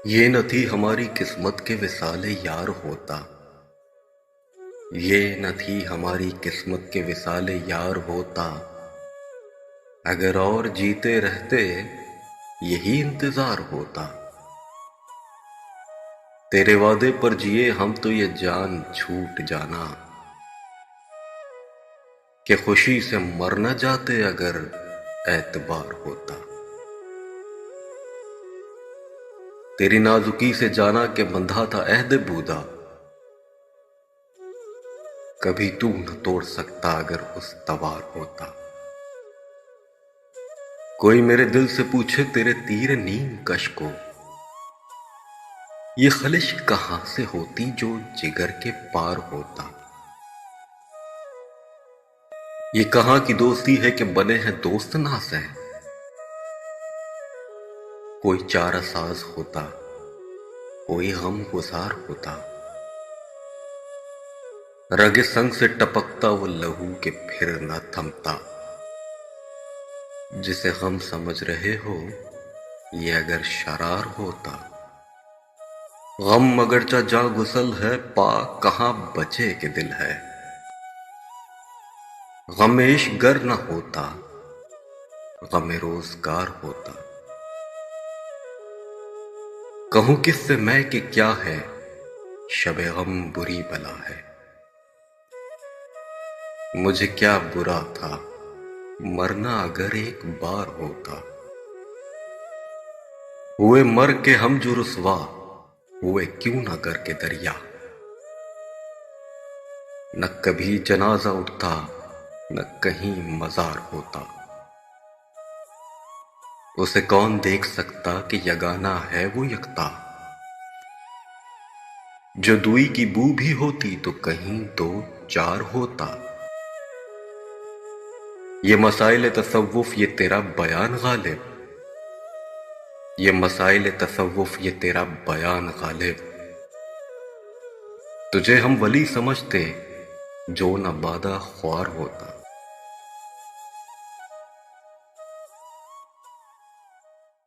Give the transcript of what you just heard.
یہ نہ تھی ہماری قسمت کے وصال یار ہوتا، یہ نہ تھی ہماری قسمت کے وصال یار ہوتا، اگر اور جیتے رہتے یہی انتظار ہوتا۔ تیرے وعدے پر جیے ہم تو یہ جان چھوٹ جانا، کہ خوشی سے مر نہ جاتے اگر اعتبار ہوتا۔ تیری نازکی سے جانا کہ بندھا تھا عہد بودا، کبھی تو نہ توڑ سکتا اگر استوار ہوتا۔ کوئی میرے دل سے پوچھے تیرے تیر نیم کش کو، یہ خلش کہاں سے ہوتی جو جگر کے پار ہوتا۔ یہ کہاں کی دوستی ہے کہ بنے ہیں دوست ناسے، کوئی چارہ ساز ہوتا، کوئی غم گسار ہوتا۔ رگ سنگ سے ٹپکتا وہ لہو کہ پھر نہ تھمتا، جسے غم سمجھ رہے ہو یہ اگر شرار ہوتا۔ غم اگرچہ جاں گسل ہے پا کہاں بچے کہ دل ہے، غم عشق گر نہ ہوتا غم روزگار ہوتا۔ کہوں کس سے میں کہ کیا ہے شب غم بری بلا ہے، مجھے کیا برا تھا مرنا اگر ایک بار ہوتا۔ ہوئے مر کے ہم جو رسوا ہوئے کیوں نہ گر کے دریا، نہ کبھی جنازہ اٹھتا نہ کہیں مزار ہوتا۔ اسے کون دیکھ سکتا کہ یگانہ ہے وہ یکتا، جو دوئی کی بو بھی ہوتی تو کہیں دو چار ہوتا۔ یہ مسائل تصوف یہ تیرا بیان غالب، یہ مسائل تصوف یہ تیرا بیان غالب، تجھے ہم ولی سمجھتے جو نہ بادہ خوار ہوتا۔